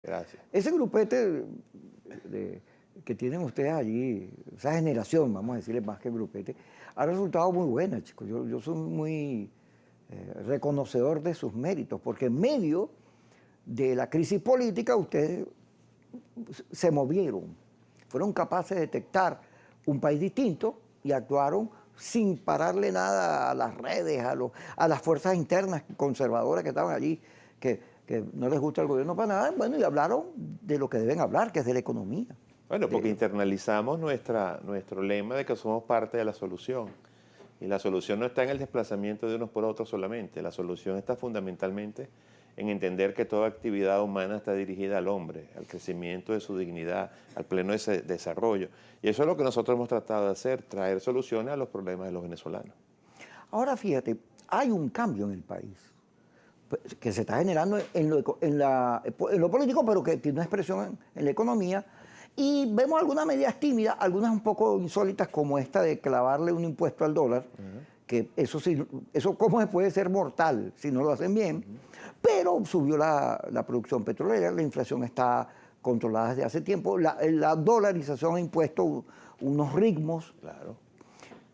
Gracias. Ese grupete que tienen ustedes allí, esa generación, vamos a decirle más que grupete, ha resultado muy buena, chicos. Yo soy muy reconocedor de sus méritos, porque en medio de la crisis política ustedes se movieron, fueron capaces de detectar un país distinto y actuaron sin pararle nada a las redes, a las fuerzas internas conservadoras que estaban allí, que no les gusta el gobierno para nada, bueno, y hablaron de lo que deben hablar, que es de la economía. Bueno, porque internalizamos nuestro lema de que somos parte de la solución. Y la solución no está en el desplazamiento de unos por otros solamente. La solución está fundamentalmente en entender que toda actividad humana está dirigida al hombre, al crecimiento de su dignidad, al pleno desarrollo. Y eso es lo que nosotros hemos tratado de hacer, traer soluciones a los problemas de los venezolanos. Ahora fíjate, hay un cambio en el país que se está generando en lo político, pero que tiene una expresión en la economía. Y vemos algunas medidas tímidas, algunas un poco insólitas, como esta de clavarle un impuesto al dólar, que eso sí, eso cómo se puede ser mortal si no lo hacen bien, pero subió la producción petrolera, la inflación está controlada desde hace tiempo, la dolarización ha impuesto unos ritmos. Claro.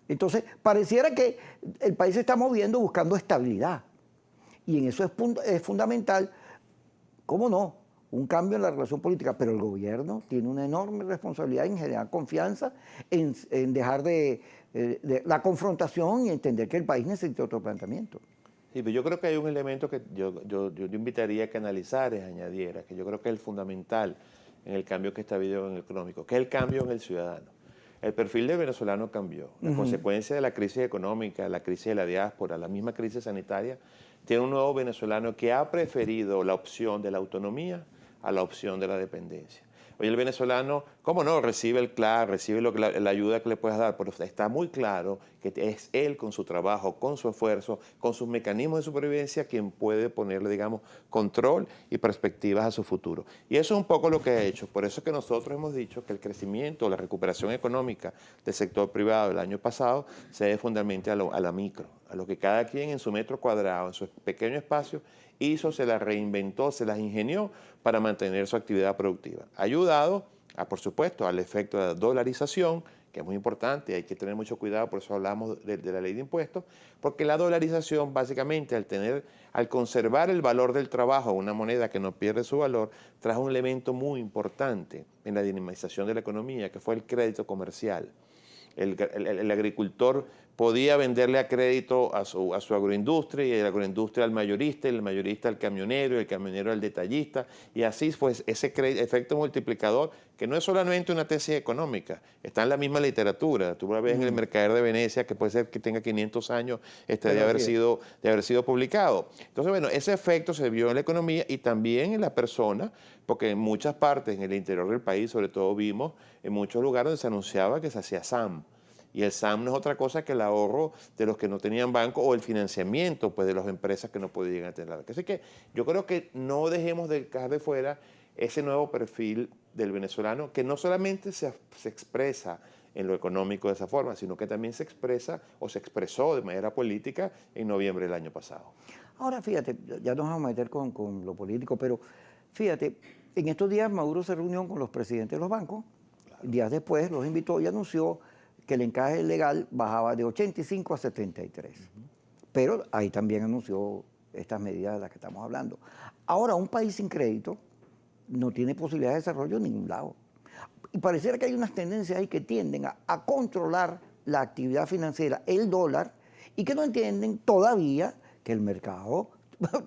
Entonces, pareciera que el país se está moviendo buscando estabilidad. Y en eso es fundamental, ¿cómo no?, un cambio en la relación política, pero el gobierno tiene una enorme responsabilidad en generar confianza, en dejar de la confrontación y entender que el país necesita otro planteamiento. Sí, pero yo creo que hay un elemento que yo invitaría a que analizaras, añadieras, que yo creo que es el fundamental en el cambio que está habiendo en el económico, que es el cambio en el ciudadano. El perfil del venezolano cambió. La consecuencia de la crisis económica, la crisis de la diáspora, la misma crisis sanitaria, tiene un nuevo venezolano que ha preferido la opción de la autonomía a la opción de la dependencia. Hoy el venezolano, ¿cómo no? Recibe el CLAR, recibe la ayuda que le puedas dar, pero está muy claro que es él con su trabajo, con su esfuerzo, con sus mecanismos de supervivencia quien puede ponerle, digamos, control y perspectivas a su futuro. Y eso es un poco lo que ha hecho. Por eso es que nosotros hemos dicho que el crecimiento, la recuperación económica del sector privado el año pasado se debe fundamentalmente a la micro, a lo que cada quien en su metro cuadrado, en su pequeño espacio, hizo, se las reinventó, se las ingenió para mantener su actividad productiva. Ha ayudado, por supuesto, al efecto de la dolarización, que es muy importante, hay que tener mucho cuidado, por eso hablamos de la ley de impuestos, porque la dolarización básicamente al conservar el valor del trabajo, una moneda que no pierde su valor, trajo un elemento muy importante en la dinamización de la economía, que fue el crédito comercial. El agricultor podía venderle a crédito a su agroindustria, y el agroindustria al mayorista, y el mayorista al camionero, y el camionero al detallista, y así pues ese efecto multiplicador, que no es solamente una tesis económica, está en la misma literatura. Tú la ves en el Mercader de Venecia, que puede ser que tenga 500 años de haber sido publicado. Entonces, bueno, ese efecto se vio en la economía y también en la persona, porque en muchas partes, en el interior del país, sobre todo vimos en muchos lugares donde se anunciaba que se hacía SAM. Y el SAM no es otra cosa que el ahorro de los que no tenían banco o el financiamiento pues, de las empresas que no podían tener la banca. Así que yo creo que no dejemos de dejar de fuera ese nuevo perfil del venezolano que no solamente se expresa en lo económico de esa forma, sino que también se expresa o se expresó de manera política en noviembre del año pasado. Ahora fíjate, ya nos vamos a meter con lo político, pero fíjate, en estos días Maduro se reunió con los presidentes de los bancos, días después los invitó y anunció que el encaje legal bajaba de 85 a 73. Pero ahí también anunció estas medidas de las que estamos hablando. Ahora, un país sin crédito no tiene posibilidad de desarrollo en ningún lado. Y pareciera que hay unas tendencias ahí que tienden a controlar la actividad financiera, el dólar, y que no entienden todavía que el mercado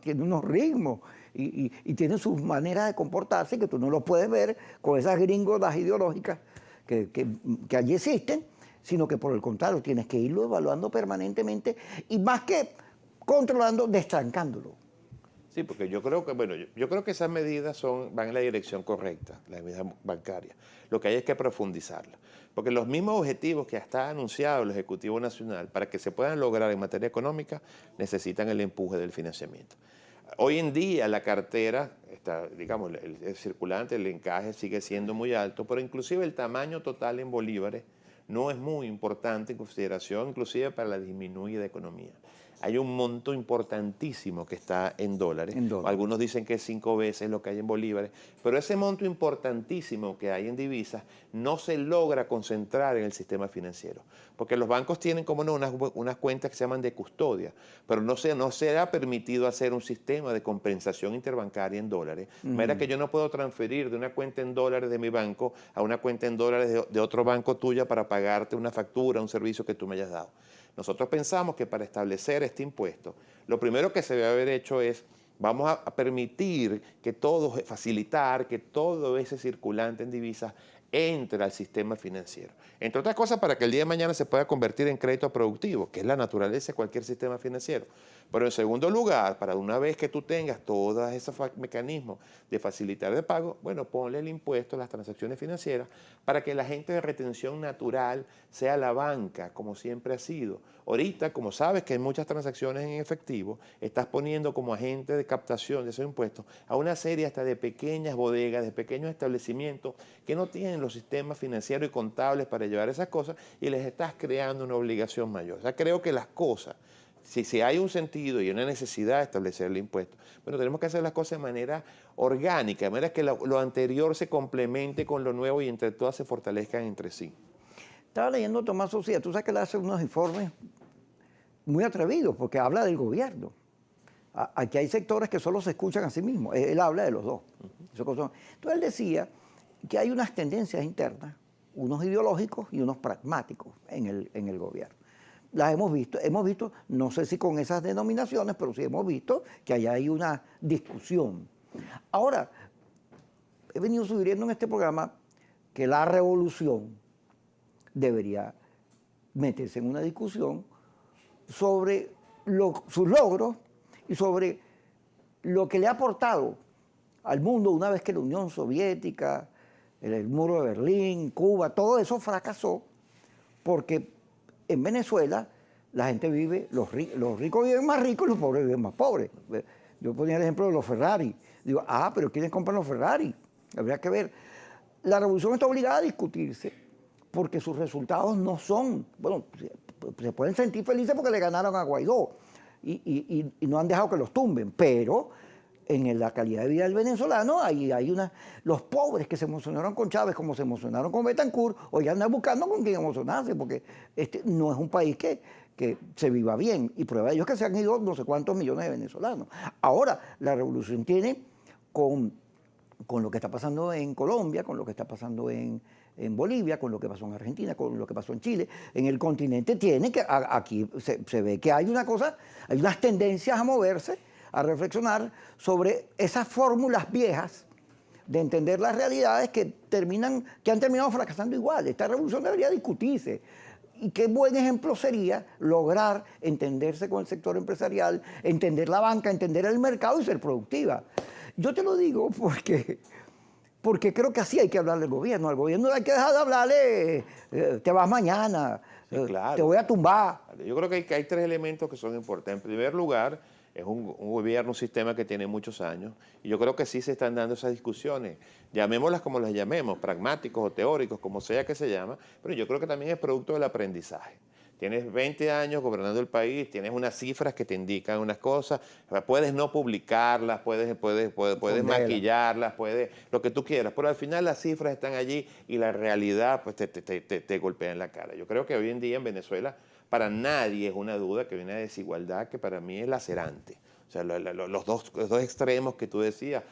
tiene unos ritmos y tiene sus maneras de comportarse que tú no los puedes ver con esas gringolas ideológicas que allí existen, sino que por el contrario tienes que irlo evaluando permanentemente y más que controlando, destrancándolo. Sí, porque yo creo que, bueno, yo creo que esas medidas van en la dirección correcta, las medidas bancarias. Lo que hay es que profundizarlas. Porque los mismos objetivos que está anunciado el Ejecutivo Nacional para que se puedan lograr en materia económica necesitan el empuje del financiamiento. Hoy en día la cartera, digamos, el circulante, el encaje sigue siendo muy alto, pero inclusive el tamaño total en bolívares no es muy importante en consideración, inclusive para la disminuida economía. hay un monto importantísimo que está en dólares. Algunos dicen que es 5 veces lo que hay en bolívares, pero ese monto importantísimo que hay en divisas no se logra concentrar en el sistema financiero, porque los bancos tienen, como no, unas cuentas que se llaman de custodia, pero no se ha permitido hacer un sistema de compensación interbancaria en dólares. De manera que yo no puedo transferir de una cuenta en dólares de mi banco a una cuenta en dólares de otro banco tuya para pagarte una factura, un servicio que tú me hayas dado. Nosotros pensamos que para establecer este impuesto, lo primero que se debe haber hecho es, vamos a permitir que facilitar que todo ese circulante en divisas entre al sistema financiero. Entre otras cosas, para que el día de mañana se pueda convertir en crédito productivo, que es la naturaleza de cualquier sistema financiero. Pero en segundo lugar, para una vez que tú tengas todos esos mecanismos de facilitar de pago, bueno, ponle el impuesto a las transacciones financieras para que el agente de retención natural sea la banca, como siempre ha sido. Ahorita, como sabes que hay muchas transacciones en efectivo, estás poniendo como agente de captación de esos impuestos a una serie hasta de pequeñas bodegas, de pequeños establecimientos que no tienen los sistemas financieros y contables para llevar esas cosas y les estás creando una obligación mayor. O sea, creo que las cosas, si hay un sentido y una necesidad de establecer el impuesto, bueno, tenemos que hacer las cosas de manera orgánica, de manera que lo anterior se complemente con lo nuevo y entre todas se fortalezcan entre sí. Estaba leyendo Tomás Socias, tú sabes que él hace unos informes muy atrevidos porque habla del gobierno. Aquí hay sectores que solo se escuchan a sí mismos, él habla de los dos. Entonces él decía que hay unas tendencias internas, unos ideológicos y unos pragmáticos en el gobierno. Las hemos visto, no sé si con esas denominaciones, pero sí hemos visto que allá hay una discusión. Ahora, he venido sugiriendo en este programa que la revolución debería meterse en una discusión sobre sus logros y sobre lo que le ha aportado al mundo una vez que la Unión Soviética, el muro de Berlín, Cuba, todo eso fracasó porque en Venezuela la gente vive, los ricos viven más ricos y los pobres viven más pobres. Yo ponía el ejemplo de los Ferrari. Digo, pero ¿quiénes compran los Ferrari? Habría que ver. La revolución está obligada a discutirse porque sus resultados no son, bueno, se pueden sentir felices porque le ganaron a Guaidó y no han dejado que los tumben, pero en la calidad de vida del venezolano los pobres que se emocionaron con Chávez como se emocionaron con Betancourt, hoy andan buscando con quién emocionarse porque este no es un país que se viva bien y prueba de ello es que se han ido no sé cuántos millones de venezolanos. Ahora, la revolución tiene con lo que está pasando en Colombia, con lo que está pasando en Bolivia, con lo que pasó en Argentina, con lo que pasó en Chile, en el continente tiene que, aquí se ve que hay unas tendencias a moverse, a reflexionar sobre esas fórmulas viejas de entender las realidades que han terminado fracasando igual. Esta revolución debería discutirse. Y qué buen ejemplo sería lograr entenderse con el sector empresarial, entender la banca, entender el mercado y ser productiva. Yo te lo digo porque creo que así hay que hablarle al gobierno. Al gobierno hay que dejar de hablarle, te vas mañana, Sí, claro. te voy a tumbar. Yo creo que hay 3 elementos que son importantes. En primer lugar, es un gobierno, un sistema que tiene muchos años, y yo creo que sí se están dando esas discusiones, llamémoslas como las llamemos, pragmáticos o teóricos, como sea que se llama, pero yo creo que también es producto del aprendizaje. Tienes 20 años gobernando el país, tienes unas cifras que te indican unas cosas, puedes no publicarlas, puedes maquillarlas, puedes lo que tú quieras, pero al final las cifras están allí y la realidad pues te golpea en la cara. Yo creo que hoy en día en Venezuela para nadie es una duda que hay una desigualdad que para mí es lacerante. O sea, los dos extremos que tú decías,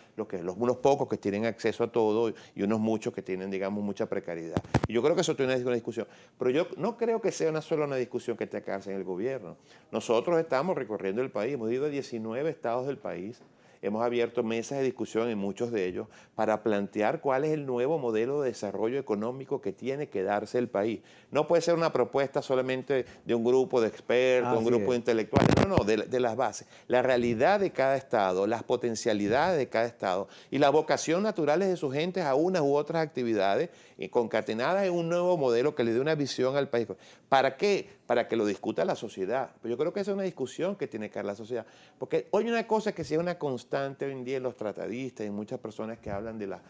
unos pocos que tienen acceso a todo y unos muchos que tienen, digamos, mucha precariedad. Y yo creo que eso tiene una discusión. Pero yo no creo que sea solo una discusión que esté acá en el gobierno. Nosotros estamos recorriendo el país, hemos ido a 19 estados del país, hemos abierto mesas de discusión en muchos de ellos para plantear cuál es el nuevo modelo de desarrollo económico que tiene que darse el país. No puede ser una propuesta solamente de un grupo de expertos, un grupo de intelectuales, no, de las bases. La realidad de cada estado, las potencialidades de cada estado y la vocación naturales de sus gentes a unas u otras actividades concatenadas en un nuevo modelo que le dé una visión al país. ¿Para qué? Para que lo discuta la sociedad. Pero yo creo que esa es una discusión que tiene que dar la sociedad. Porque hoy una cosa que sí es una constante constante hoy en día en los tratadistas y muchas personas que hablan de la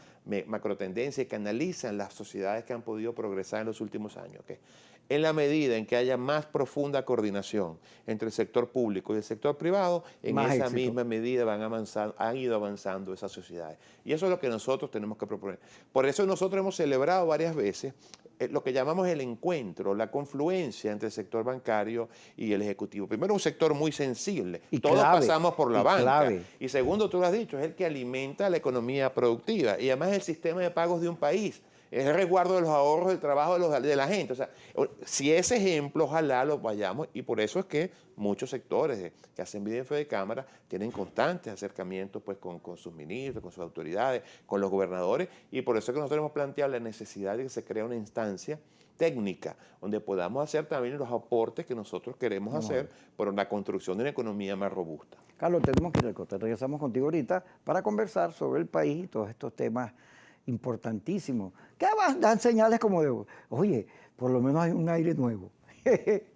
macrotendencia y que analizan las sociedades que han podido progresar en los últimos años, que en la medida en que haya más profunda coordinación entre el sector público y el sector privado, en Más esa éxito. misma medida han ido avanzando esas sociedades. Y eso es lo que nosotros tenemos que proponer. Por eso nosotros hemos celebrado varias veces lo que llamamos el encuentro, la confluencia entre el sector bancario y el ejecutivo. Primero, un sector muy sensible. Y Todos clave, pasamos por la y banca. clave. Y segundo, tú lo has dicho, es el que alimenta la economía productiva y además el sistema de pagos de un país. Es el resguardo de los ahorros del trabajo de la gente. O sea, si ese ejemplo, ojalá lo vayamos, y por eso es que muchos sectores que hacen vida en fe de cámara tienen constantes acercamientos pues, con sus ministros, con sus autoridades, con los gobernadores, y por eso es que nosotros hemos planteado la necesidad de que se cree una instancia técnica, donde podamos hacer también los aportes que nosotros queremos hacer por la construcción de una economía más robusta. Carlos, tenemos que ir al corte. Regresamos contigo ahorita para conversar sobre el país y todos estos temas importantísimos. Que dan señales como de, oye, por lo menos hay un aire nuevo.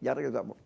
Ya regresamos.